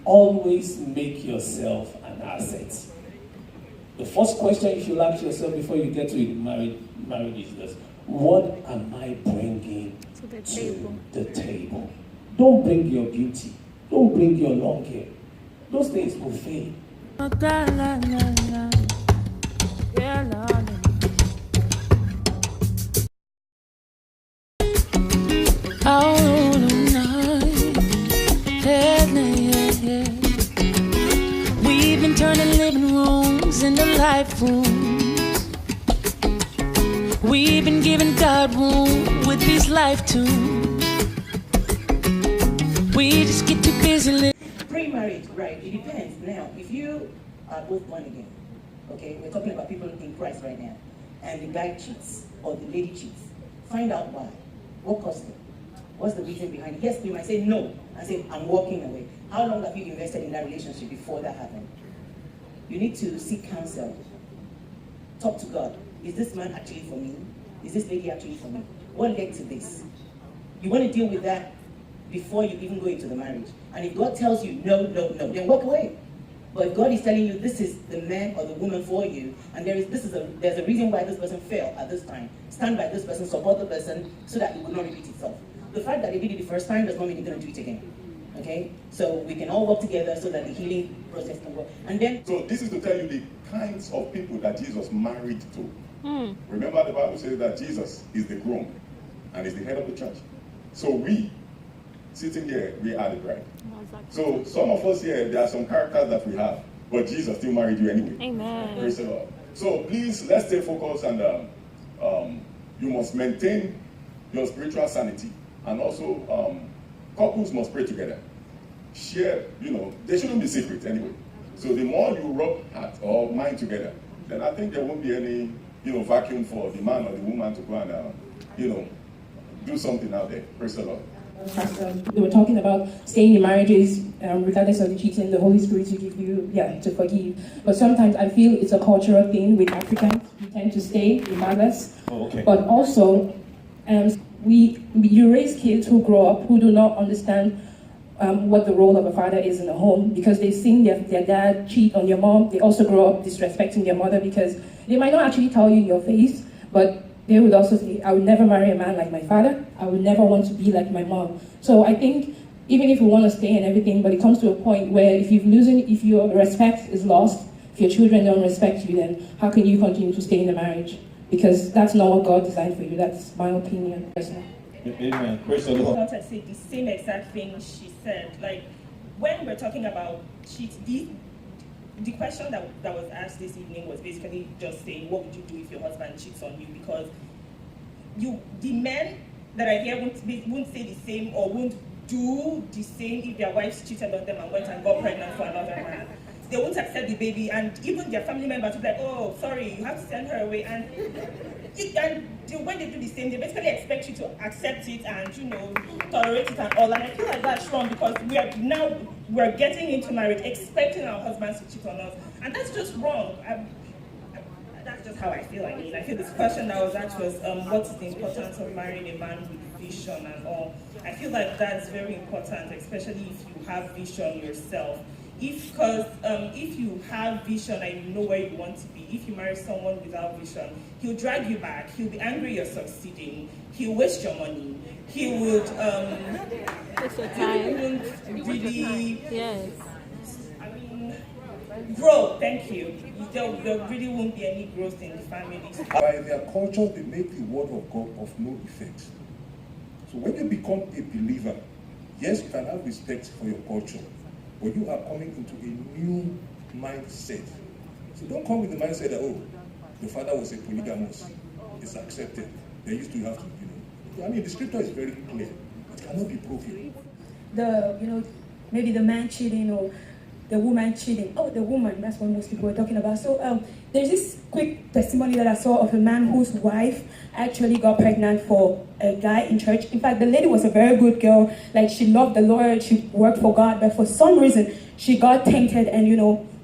always make yourself an asset. The first question you should ask yourself before you get to marriage is this: what am I bringing to the table? Don't bring your beauty. Don't bring your long hair. Those things will fade. We've been turning living rooms into life rooms. We've been giving God room with these life tunes. We just get too busy living. Pre-marriage, right? It depends. Now, if you are both born again, okay, we're talking about people in Christ right now, and the guy cheats or the lady cheats, find out why. What caused it? What's the reason behind it? Yes, you might say no, and say, I'm walking away. How long have you invested in that relationship before that happened? You need to seek counsel. Talk to God. Is this man actually for me? Is this lady actually for me? What led to this? You want to deal with that before you even go into the marriage. And if God tells you no, no, no, then walk away. But if God is telling you this is the man or the woman for you, and there's a reason why this person failed at this time, stand by this person, support the person, so that it will not repeat itself. The fact that they did it the first time does not mean they're going to do it again. Okay? So we can all work together so that the healing process can work. And then... So this is to tell you the kinds of people that Jesus married to. Remember, the Bible says that Jesus is the groom and is the head of the church. So we, sitting here, we are the bride. So some of us here, there are some characters that we have, but Jesus still married you anyway. Amen. Praise the Lord. So please, let's stay focused, and you must maintain your spiritual sanity. And also, couples must pray together. Share, they shouldn't be secret anyway. So the more you rub heart or mind together, then I think there won't be any, vacuum for the man or the woman to go and, do something out there. Praise the Lord. They were talking about staying in marriages, regardless of the cheating, the Holy Spirit will give you, to forgive. But sometimes I feel it's a cultural thing with Africans. We tend to stay regardless. Oh, okay. But also, you raise kids who grow up who do not understand what the role of a father is in a home, because they've seen their dad cheat on your mom. They also grow up disrespecting their mother, because they might not actually tell you in your face, but they would also say, I would never marry a man like my father. I would never want to be like my mom. So I think even if you want to stay and everything, but it comes to a point where if your respect is lost, if your children don't respect you, then how can you continue to stay in the marriage? Because that's not what God designed for you. That's my opinion. Amen. Praise the Lord. I wanted to say the same exact thing she said. Like, when we're talking about the question that was asked this evening was basically just saying, what would you do if your husband cheats on you? Because the men that are here won't say the same or won't do the same if their wives cheated on them and went and got pregnant for another man. They won't accept the baby, and even their family members will be like, oh, sorry, you have to send her away. And when they do the same, they basically expect you to accept it and, tolerate it and all. And I feel like that's wrong, because we're getting into marriage expecting our husbands to cheat on us. And that's just wrong. That's just how I feel. I feel this question that was asked was, what's the importance of marrying a man with vision and all? I feel like that's very important, especially if you have vision yourself. Because if you have vision and you know where you want to be, if you marry someone without vision, he'll drag you back, he'll be angry you're succeeding, he'll waste your money, he would really grow. Thank you. There really won't be any growth in the family. By their culture, they make the word of God of no effect. So when you become a believer, yes, you can have respect for your culture, but you are coming into a new mindset. So don't come with the mindset that, oh, the father was a polygamous, it's accepted. They used to have to, the scripture is very clear. It cannot be proven. Maybe the man cheating or the woman cheating. Oh, the woman, that's what most people are talking about. So there's this quick testimony that I saw of a man whose wife actually got pregnant for a guy in church. In fact, the lady was a very good girl. Like, she loved the Lord, she worked for God, but for some reason, she got tainted and,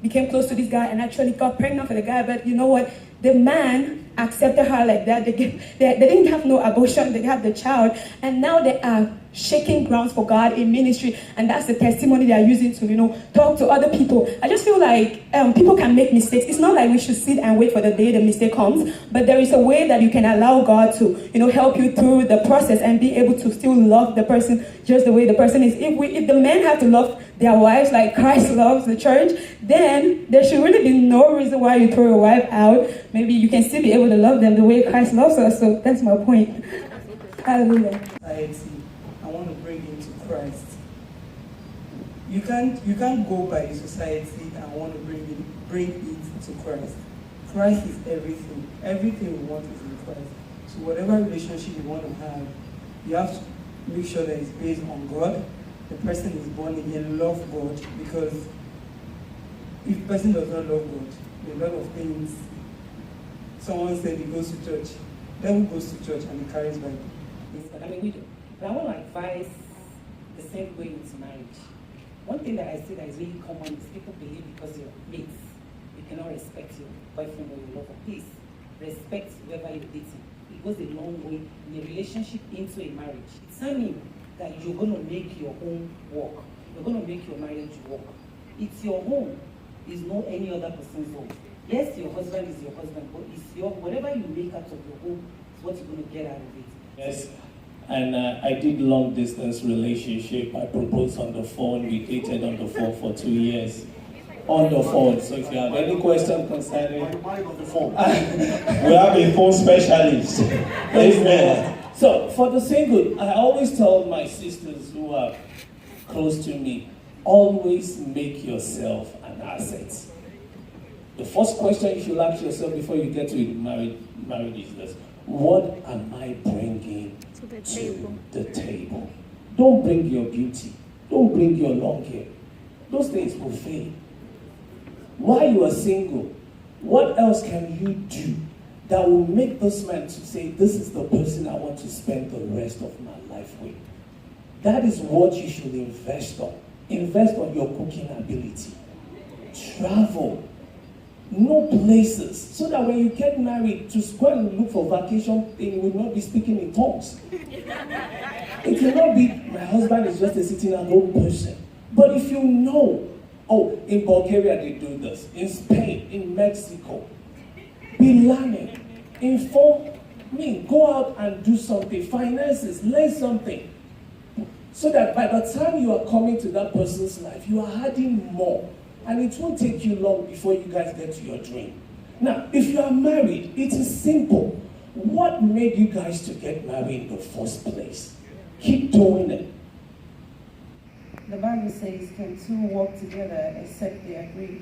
became close to this guy and actually got pregnant for the guy. But you know what? The man accepted her like that. They didn't have no abortion, they had the child, and now they are shaking grounds for God in ministry, and that's the testimony they are using to, talk to other people. I just feel like people can make mistakes. It's not like we should sit and wait for the day the mistake comes, but there is a way that you can allow God to, help you through the process and be able to still love the person just the way the person is. If the men have to love their wives like Christ loves the church, then there should really be no reason why you throw your wife out. Maybe you can still be able to love them the way Christ loves us. So that's my point. Hallelujah. I want to bring him to Christ. You can't go by the society and want to bring it to Christ. Christ is everything. Everything we want is in Christ. So whatever relationship you want to have, you have to make sure that it's based on God. The person is born again, love God, because if the person does not love God, there are a lot of things. Someone said he goes to church. Devil goes to church and he carries Bible. I mean, we do. But I want to advise the same way into marriage. One thing that I see that is really common is people believe because you're mates, you cannot respect your boyfriend or your lover. Please, respect whoever you're dating. It goes a long way in a relationship into a marriage. It's not mean that you're going to make your home work. You're going to make your marriage work. It's your home. It's not any other person's home. Yes, your husband is your husband, but it's your, whatever you make out of your home is what you're going to get out of it. Yes. And I did long distance relationship. I proposed on the phone. We dated on the phone for 2 years. On the phone. So if you have any question concerning on the phone. we have a phone specialist. Amen. So for the single, I always tell my sisters who are close to me, always make yourself an asset. The first question you should ask yourself before you get to marriage is this: what am I bringing to the table? Don't bring your beauty. Don't bring your long hair. Those things will fade. While you are single, what else can you do that will make this man to say, this is the person I want to spend the rest of my life with? That is what you should invest on. Invest on your cooking ability. Travel. Know places, so that when you get married, to go and look for vacation, you will not be speaking in tongues. It will not be, my husband is just a sitting at home person. But if you know, oh, in Bulgaria they do this, in Spain, in Mexico, be learning, inform me, go out and do something, finances, learn something. So that by the time you are coming to that person's life, you are adding more. And it won't take you long before you guys get to your dream. Now, if you are married, it is simple. What made you guys to get married in the first place? Keep doing it. The Bible says, can two walk together except they agree?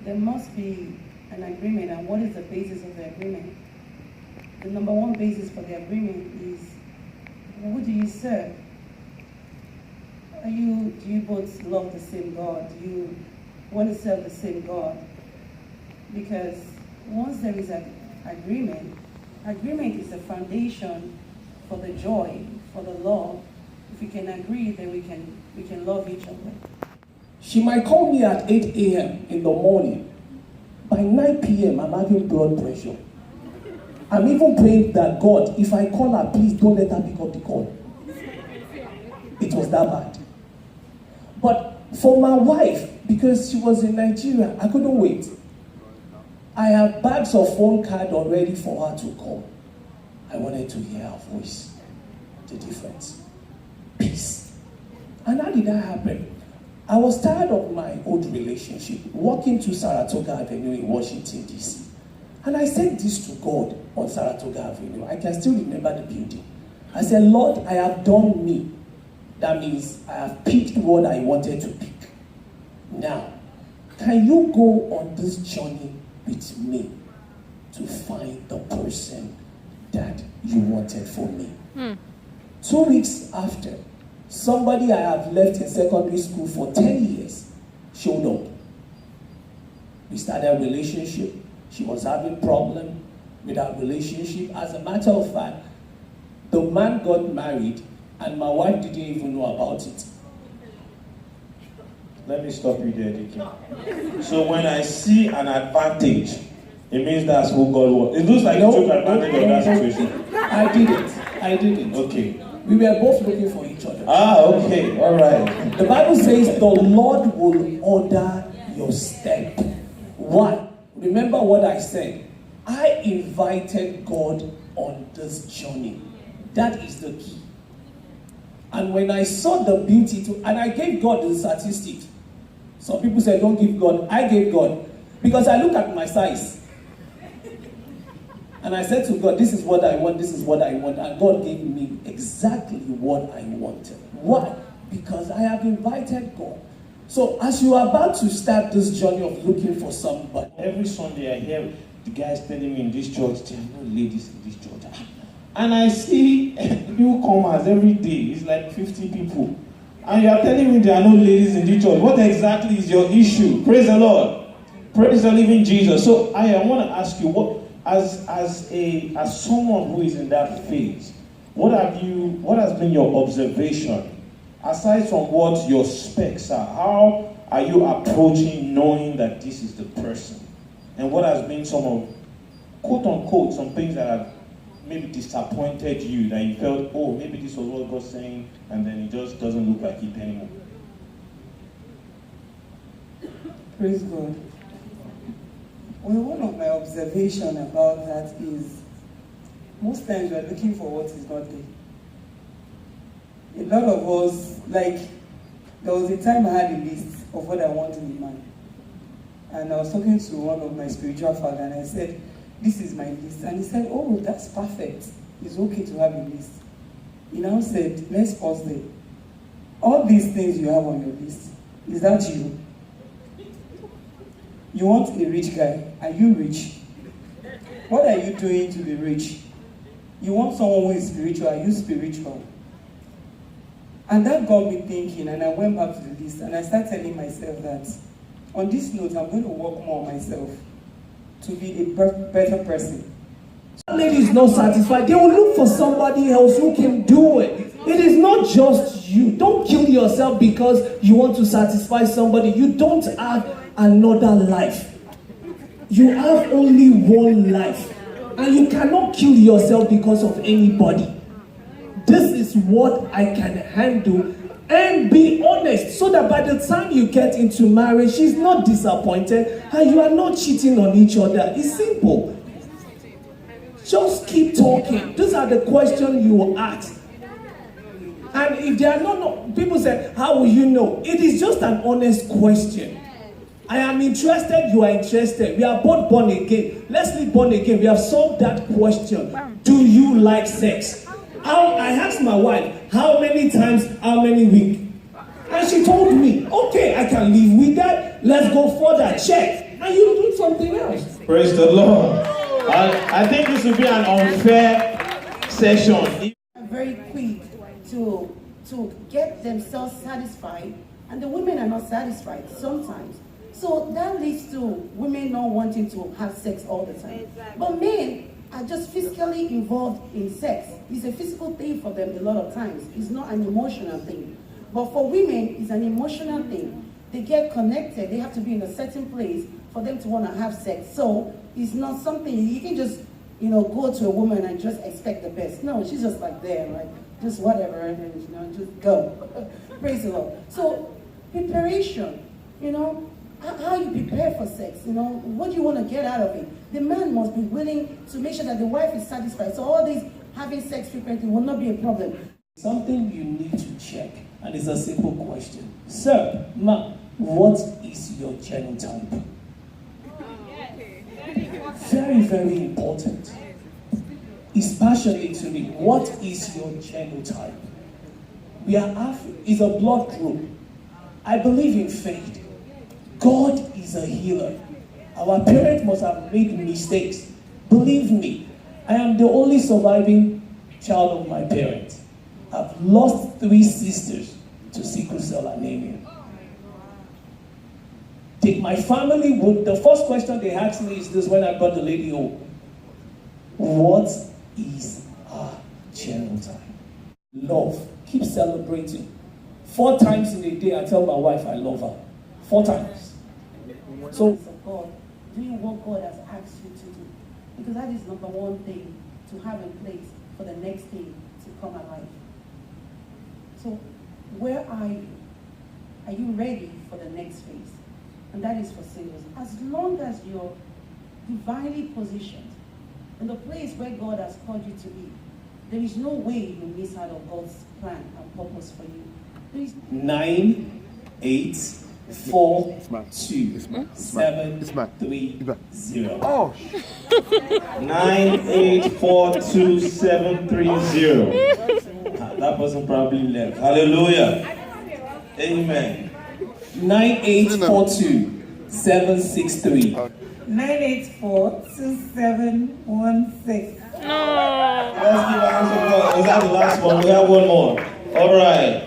There must be an agreement, and what is the basis of the agreement? The number one basis for the agreement is, who do you serve? Do you both love the same God? Do you want to serve the same God? Because once there is an agreement is a foundation for the joy, for the love. If we can agree, then we can love each other. She might call me at 8 a.m. in the morning. By 9 p.m., I'm having blood pressure. I'm even praying that, God, if I call her, please don't let her pick up the call. It was that bad. But for my wife, because she was in Nigeria, I couldn't wait. I have bags of phone card already for her to call. I wanted to hear her voice. The difference. Peace. And how did that happen? I was tired of my old relationship, walking to Saratoga Avenue in Washington, D.C. And I said this to God on Saratoga Avenue. I can still remember the building. I said, Lord, I have done me. That means I have picked what I wanted to pick. Now, can you go on this journey with me to find the person that you wanted for me? 2 weeks after, somebody I have left in secondary school for 10 years showed up. We started a relationship. She was having problem with our relationship. As a matter of fact, the man got married and my wife didn't even know about it. Let me stop you there, Dickie. So when I see an advantage It means that's who God was. It looks like you took advantage of that situation. I didn't. Okay. We were both looking for each other. Okay, all right. The Bible says the Lord will order your step. Why? Remember what I said. I invited God on this journey. That is the key. And when I saw the beauty and I gave God the statistics. Some people said, don't give God. I gave God. Because I look at my size. And I said to God, this is what I want, this is what I want. And God gave me exactly what I wanted. Why? Because I have invited God. So as you are about to start this journey of looking for somebody. Every Sunday I hear the guys telling me in this church, there are no ladies in this church. And I see newcomers every day. It's like 50 people. And you are telling me there are no ladies in this church. What exactly is your issue? Praise the Lord. Praise the living Jesus. So I want to ask you, what as someone who is in that phase, what has been your observation, aside from what your specs are? How are you approaching knowing that this is the person? And what has been some of, quote unquote, some things that have maybe disappointed you, that you felt, oh, maybe this was what God's saying, and then it just doesn't look like it anymore? Praise God. Well, one of my observations about that is most times we're looking for what is not there. A lot of us, like, there was a time I had a list of what I want in a man. And I was talking to one of my spiritual fathers and I said, this is my list. And he said, oh, that's perfect. It's okay to have a list. He now said, let's pause there. All these things you have on your list, is that you? You want a rich guy. Are you rich? What are you doing to be rich? You want someone who is spiritual. Are you spiritual? And that got me thinking, and I went back to the list, and I started telling myself that on this note, I'm going to work more on myself to be a better person. Lady is not satisfied. They will look for somebody else who can do it. It is not just you. Don't kill yourself because you want to satisfy somebody. You don't have another life. You have only one life. And you cannot kill yourself because of anybody. This is what I can handle. And be honest, so that by the time you get into marriage, she's not disappointed and you are not cheating on each other. It's simple. Just keep talking. These are the questions you will ask. And if they are not, people say, how will you know? It is just an honest question. I am interested, you are interested. We are both born again. Let's be born again. We have solved that question. Do you like sex? I asked my wife, how many times, how many weeks? And she told me, okay, I can live with that. Let's go further. Check. And you do something else. Praise the Lord. I think this will be an unfair session. Very quick to get themselves satisfied, and the women are not satisfied sometimes. So that leads to women not wanting to have sex all the time. Exactly. But men are just physically involved in sex. It's a physical thing for them a lot of times. It's not an emotional thing. But for women, it's an emotional thing. They get connected. They have to be in a certain place for them to want to have sex. So it's not something you can just, go to a woman and just expect the best. No, she's just like there, right? Just whatever, and just go. Praise the Lord. So preparation, how you prepare for sex, what do you want to get out of it? The man must be willing to make sure that the wife is satisfied. So all these having sex frequently will not be a problem. Something you need to check, and it's a simple question. Sir, ma, what is your genotype? Very, very important. Especially to me, what is your genotype? We are is a blood group. I believe in faith. God is a healer. Our parents must have made mistakes. Believe me, I am the only surviving child of my parents. I've lost 3 sisters to sickle cell anemia. My family the first question they asked me is this when I got the lady home. What is our genotype? Love. Keep celebrating. 4 times in a day I tell my wife I love her. 4 times. So doing what God has asked you to do. Because that is number one thing to have in place for the next thing to come alive. So where are you? Are you ready for the next phase? And that is for singles. As long as you're divinely positioned in the place where God has called you to be, there is no way you miss out on God's plan and purpose for you. There is 9, 8, 4, 2, 7, 3, 0. Oh, 9842730. That person probably left. Hallelujah. Amen. 9842 763. 9842716. Let's give a hand of applause. Is that the last one? We have one more. All right.